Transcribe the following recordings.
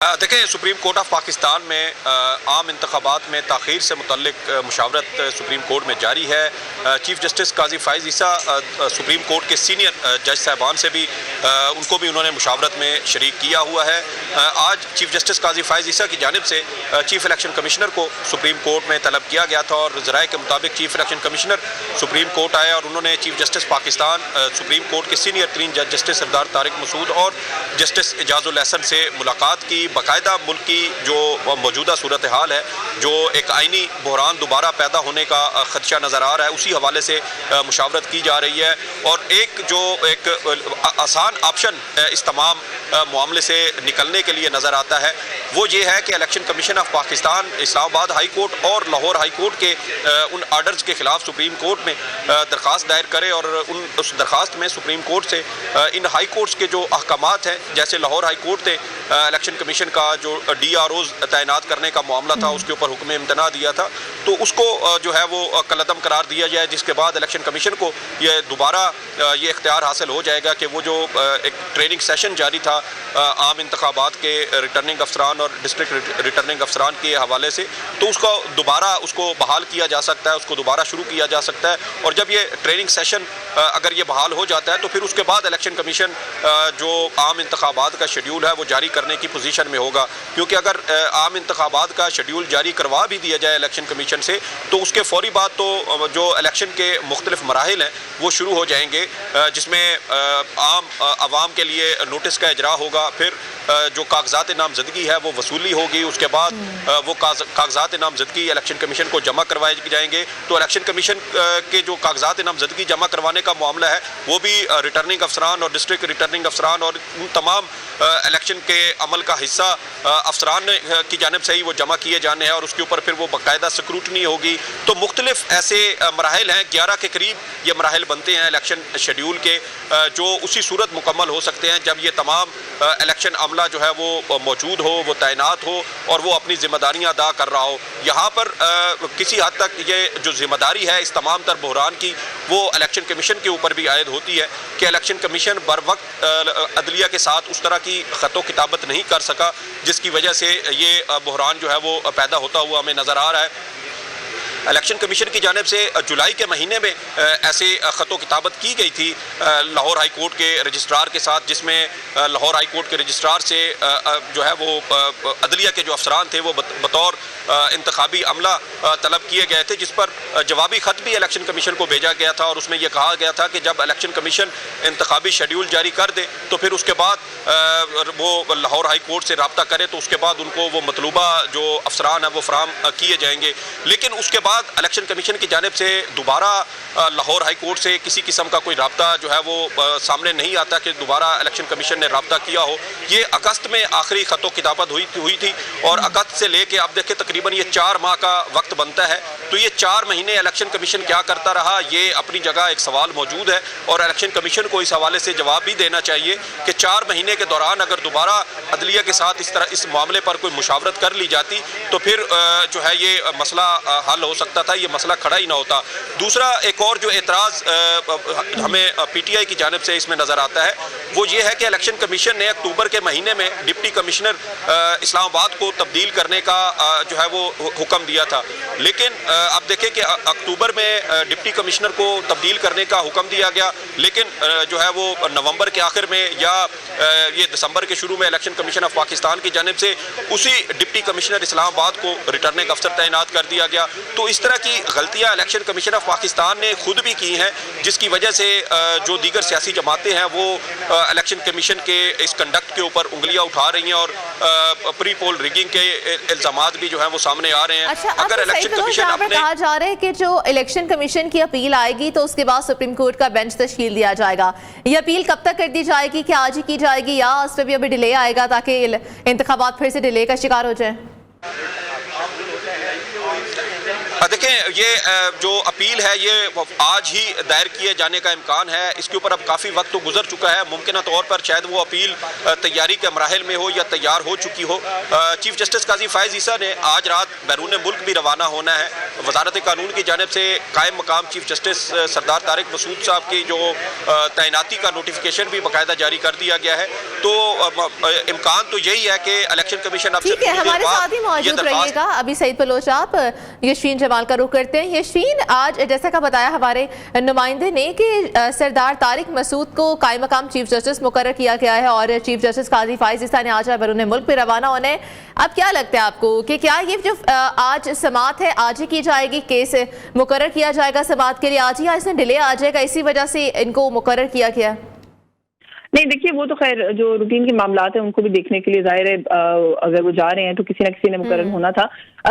देखें, supreme court of Pakistan में आम इंतखाबात में ताख़ीर से मुतल्लिक मुशावरत सुप्रीम कोर्ट में जारी है। चीफ जस्टिस काजी फ़ाइज़ ईसा सुप्रीम कोर्ट के सीनियर जज साहबान से भी उनको भी उन्होंने मुशावरत में शरीक किया हुआ है। आज चीफ जस्टिस काजी फ़ाइज़ ईसा की जानिब से चीफ इलेक्शन कमिश्नर को सुप्रीम कोर्ट में तलब किया गया था और ज़राए के मुताबिक chief election commissioner supreme court आए और उन्होंने chief justice Pakistan supreme court के सीनियर तरीन जज जस्टिस सरदार तारिक मसूद और जस्टिस एजाजुल एहसन से मुलाकात की। बाकायदा मुल्क की जो मौजूदा सूरत हाल है, जो एक आइनी बहरान दोबारा पैदा होने का खदशा नज़र आ रहा है, उसी हवाले से मुशावरत की जा रही है। और एक आसान ऑप्शन इस तमाम मामले से निकलने के लिए नज़र आता है, वो ये है कि election commission of Pakistan Islamabad high court और लाहौर हाई कोर्ट के उन आर्डर्स के ख़िलाफ़ सुप्रीम कोर्ट में दरख्वास्त दायर करे और उस दरख्वास्त में सुप्रीम कोर्ट से इन हाई कोर्ट्स के जो अहकामात हैं, जैसे लाहौर हाई कोर्ट ने इलेक्शन कमीशन का जो DROs तैनात करने का मामला था उसके ऊपर हुक्म इम्तना दिया था, तो उसको जो है वो कलअदम करार दिया जाए, जिसके बाद इलेक्शन कमीशन को ये दोबारा ये इख्तियार हासिल हो जाएगा कि वो जो एक ट्रेनिंग सेशन जारी था आम इंतखाबात के रिटर्निंग अफसरान और डिस्ट्रिक्ट रिटर्निंग अफसरान के हवाले से, तो उसको दोबारा उसको बहाल किया जा सकता है, उसको दोबारा शुरू किया जा सकता है। और जब ये ट्रेनिंग सेशन अगर ये बहाल हो जाता है तो फिर उसके बाद इलेक्शन कमीशन जो आम इंतखाबात का शेड्यूल है वो जारी करने की पोजीशन में होगा, क्योंकि अगर आम इंतखाबात का शेड्यूल जारी करवा भी दिया जाए इलेक्शन कमीशन से तो उसके फौरी बाद तो जो इलेक्शन के मुख्तलिफ मराहिल हैं वो शुरू हो जाएंगे, जिसमें आम आवाम के लिए नोटिस का इजरा होगा, फिर जो कागजात नामजदगी है वो वसूली होगी, उसके बाद वो कागजात नामजदगी इलेक्शन कमीशन को जमा करवाए जाएंगे। तो इलेक्शन कमीशन के जो कागजात नामजदगी जमा करवाने का मामला है वो भी रिटर्निंग अफसरान और डिस्ट्रिक्ट रिटर्निंग अफसरान और उन तमाम इलेक्शन के अमल का हिस्सा अफसरान की जानिब से ही वो जमा किए जाने हैं और उसके ऊपर फिर वो बाकायदा स्क्रूटनी होगी। तो मुख्तलिफ ऐसे मराहिल हैं, 11 के करीब ये मराहिल बनते हैं इलेक्शन शेड्यूल के, जो उसी सूरत मुकम्मल हो सकते हैं जब ये तमाम इलेक्शन अमला जो है वो मौजूद हो, वो तैनात हो और वो अपनी जिम्मेदारियां अदा कर रहा हो। यहाँ पर किसी हद तक ये जो जिम्मेदारी है इस तमाम तर बहरान की वो इलेक्शन कमीशन के ऊपर भी आयद होती है कि इलेक्शन कमीशन बर वक्त अदलिया के साथ उस तरह की ख़तो किताबत नहीं कर सका, जिसकी वजह से ये बहरान जो है वो पैदा होता हुआ हमें नज़र आ रहा है। इलेक्शन कमीशन की जानिब से जुलाई के महीने में ऐसे ख़तो किताबत की गई थी लाहौर हाई कोर्ट के रजिस्ट्रार के साथ, जिसमें लाहौर हाई कोर्ट के रजिस्ट्रार से जो है वो अदलिया के जो अफसरान थे वो बतौर इंतखाबी अमला तलब किए गए थे, जिस पर जवाबी ख़त भी इलेक्शन कमीशन को भेजा गया था और उसमें यह कहा गया था कि जब इलेक्शन कमीशन इंतखाबी शेड्यूल जारी कर दे तो फिर उसके बाद वो लाहौर हाई कोर्ट से रब्ता करे तो उसके बाद उनको वो मतलूबा जो अफसरान है वो फराम किए जाएंगे। लेकिन उसके बाद इलेक्शन कमीशन की जानिब से दोबारा लाहौर हाई कोर्ट से किसी किस्म का कोई रब्ता जो है वो सामने नहीं आता कि दोबारा इलेक्शन कमीशन ने रब्ता किया हो। ये अगस्त में आखिरी ख़तो किताबत हुई थी और अगस्त से लेके अब देखें तकरीबन ये 4 माह का वक्त बनता है, तो ये 4 महीने इलेक्शन कमीशन क्या करता रहा, ये अपनी जगह एक सवाल मौजूद है और इलेक्शन कमीशन को इस हवाले से जवाब भी देना चाहिए कि 4 महीने के दौरान अगर दोबारा अदलिया के साथ इस मामले पर कोई मुशावरत कर ली जाती तो फिर जो है ये मसला हल हो सकता था, ये मसला खड़ा ही ना होता। दूसरा एक और जो एतराज़ हमें PTI की जानिब से इसमें नज़र आता है वो ये है कि इलेक्शन कमीशन ने अक्टूबर के महीने में डिप्टी कमिश्नर इस्लामाबाद को तब्दील करने का जो है वो हुक्म दिया था, लेकिन अब देखें कि अक्टूबर में डिप्टी कमिश्नर को तब्दील करने का हुक्म दिया गया, लेकिन जो है वो नवंबर के आखिर में या ये दिसंबर के शुरू में इलेक्शन कमीशन ऑफ पाकिस्तान की जानिब से उसी डिप्टी कमिश्नर इस्लामाबाद को रिटर्निंग अफसर तैनात कर दिया गया। तो इस तरह की गलतियां इलेक्शन कमीशन ऑफ पाकिस्तान ने खुद भी की हैं, जिसकी वजह से जो दीगर सियासी जमातें हैं वो इलेक्शन कमीशन के इस कंडक्ट के ऊपर उंगलियां उठा रही हैं और प्री पोल रिगिंग के इल्जामात भी जो है वो सामने आ रहे हैं। अच्छा, अगर इलेक्शन कमीशन अपने कहा जा रहा है कि जो इलेक्शन कमीशन की अपील आएगी तो उसके बाद सुप्रीम कोर्ट का बेंच तश्कील दिया जाएगा, ये अपील कब तक कर दी जाएगी, क्या आज ही की जाएगी या इस पर भी अभी डिले आएगा ताकि इंतखाबात फिर से डिले का शिकार हो जाए? देखें, ये जो अपील है ये आज ही दायर किए जाने का इम्कान है। इसके ऊपर अब काफ़ी वक्त तो गुजर चुका है। मुमकिन तौर पर शायद वो अपील तैयारी के मराहिल में हो या तैयार हो चुकी हो। चीफ जस्टिस काजी फायज ईसा ने आज रात बैरून मुल्क भी रवाना होना है। वजारत कानून की जानिब से कायम मकाम चीफ जस्टिस सरदार तारिक मसूद साहब की जो तैनाती का नोटिफिकेशन भी बाकायदा जारी कर दिया गया है। तो इम्कान तो यही है कि इलेक्शन कमीशन ठीक है, हमारे साथ ही मौजूद रहिएगा। अभी सईद बलोच आप यशवीन जमाल का रुख करते हैं। यशवीन, आज जैसा का बताया हमारे नुमाइंदे ने कि सरदार तारिक मसूद को कायम मकाम चीफ जस्टिस मुकर्रर किया गया है और चीफ जस्टिस काजी फायज ईसा ने आज बैरून मुल्क पे रवाना होने। अब क्या लगता है आपको कि क्या ये जो आज समाअत है आज ही की जाएगी, केस मुकर्रर किया जाएगा समाअत के लिए आज ही, या इसमें डिले आ जाएगा, इसी वजह से इनको मुकर्रर किया गया? नहीं, देखिए, वो तो खैर जो रूटीन के मामला हैं उनको भी देखने के लिए जाहिर है अगर वो जा रहे हैं तो किसी न किसी ने मुकर्रर होना था।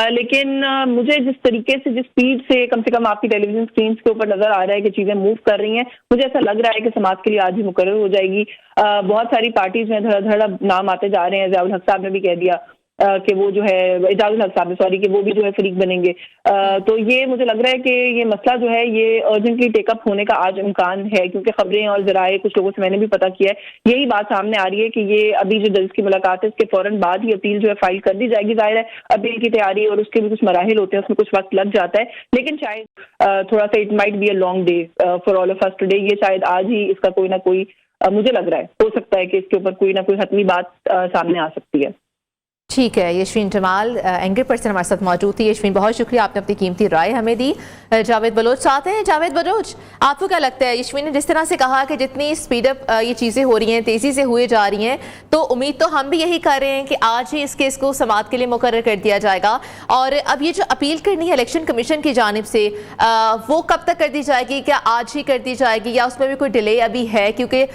लेकिन मुझे जिस तरीके से, जिस स्पीड से कम आपकी टेलीविजन स्क्रीन के ऊपर नजर आ रहा है कि चीजें मूव कर रही हैं, मुझे ऐसा लग रहा है कि समाअत के लिए आज ही मुकर्रर हो जाएगी। बहुत सारी पार्टीज में धड़ा नाम आते जा रहे हैं। ज़ियाउल हक साहब ने भी कह दिया कि वो जो है, एजाजुल हक साहब ने, सॉरी, कि वो भी जो है फरीक बनेंगे। तो ये मुझे लग रहा है कि ये मसला जो है ये अर्जेंटली टेकअप होने का आज इम्कान है, क्योंकि खबरें और जराए कुछ लोगों से मैंने भी पता किया है, यही बात सामने आ रही है कि ये अभी जो जज की मुलाकात है इसके फौरन बाद ही अपील जो है फाइल कर दी जाएगी। जाहिर है अपील की तैयारी और उसके भी कुछ मराहिल होते हैं, उसमें कुछ वक्त लग जाता है, लेकिन शायद थोड़ा सा it might be a long day for all of us today. ये शायद आज ही इसका कोई ना कोई, मुझे लग रहा है, हो सकता है कि इसके ऊपर कोई ना कोई हतमी बात सामने आ सकती है। ठीक है, यशवीन जमाल एंकर पर्सन हमारे साथ मौजूद थी। यशवीन, बहुत शुक्रिया, आपने अपनी कीमती राय हमें दी। जावेद बलोच चाहते हैं। जावेद बलोच, आपको क्या लगता है, यशवीन ने जिस तरह से कहा कि जितनी स्पीड अप ये चीज़ें हो रही हैं, तेज़ी से हुए जा रही हैं, तो उम्मीद तो हम भी यही कर रहे हैं कि आज ही इस केस को समाअत के लिए मुकर्रर कर दिया जाएगा। और अब ये जो अपील करनी है इलेक्शन कमीशन की जानिब से, वो कब तक कर दी जाएगी? क्या आज ही कर दी जाएगी या उसमें भी कोई डिले अभी है? क्योंकि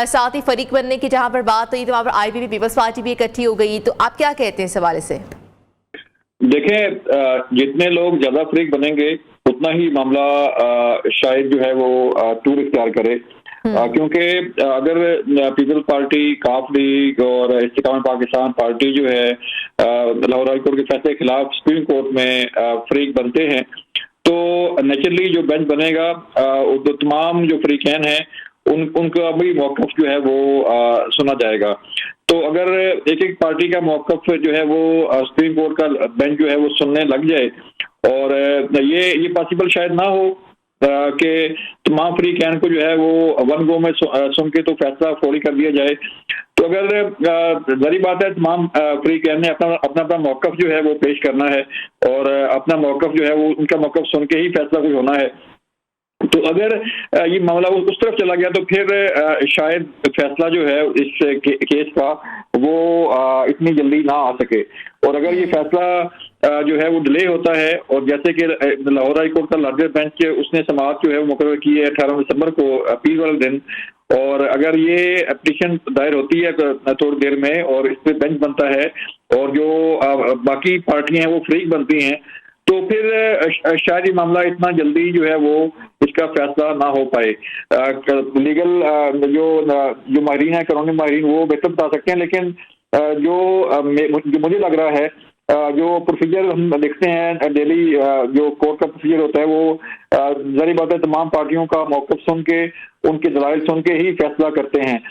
साथ ही फरीक बनने की जहाँ पर बात हुई तो वहाँ पर IPP पीपल्स पार्टी भी इकट्ठी हो गई। तो आप क्या कहते हैं इस हवाले से? देखें, जितने लोग ज्यादा फरीक बनेंगे उतना ही मामला शायद जो है वो टूर इख्तियार करे, क्योंकि अगर पीपल्स पार्टी, काफ लीग और इस्तेकाम पाकिस्तान पार्टी जो है लाहौर हाई कोर्ट के फैसले के खिलाफ सुप्रीम कोर्ट में फरीक बनते हैं, तो नेचुरली जो बेंच बनेगा तो तमाम जो फरीकैन हैं उनका भी मौक़िफ़ जो है वो सुना जाएगा। तो अगर एक एक पार्टी का मौक़िफ़ जो है वो सुप्रीम कोर्ट का बेंच जो है वो सुनने लग जाए, और ये पॉसिबल शायद ना हो कि तमाम फरीकैन को जो है वो वन गो में सुन के तो फैसला फौरी कर दिया जाए। तो अगर जरी बात है, तमाम फरीकैन ने अपना मौक़िफ़ जो है वो पेश करना है और अपना मौक़िफ़ जो है वो उनका मौक़िफ़ सुन के ही फैसला कोई होना है। तो अगर ये मामला उस तरफ चला गया तो फिर शायद फैसला जो है इस केस का वो इतनी जल्दी ना आ सके। और अगर ये फैसला जो है वो डिले होता है, और जैसे कि लाहौर हाई कोर्ट का लार्जर बेंच उसने समाअत जो है वो मुकर्रर की है 18 दिसंबर को, अपील वाले दिन, और अगर ये एप्लीकेशन दायर होती है थोड़ी देर में और इस पर बेंच बनता है और जो बाकी पार्टियां हैं वो फ्रीक बनती हैं, तो फिर शायद ये मामला इतना जल्दी जो है वो इसका फैसला ना हो पाए। लीगल जो माहिरीन है, कानूनी माहिरीन, वो बेहतर बता सकते हैं, लेकिन जो मुझे लग रहा है, जो प्रोसीजर हम देखते हैं डेली, जो कोर्ट का प्रोसीजर होता है, वो जाहिर बात है तमाम पार्टियों का मौक़िफ़ सुन के, उनके दलाइल सुन के ही फैसला करते हैं।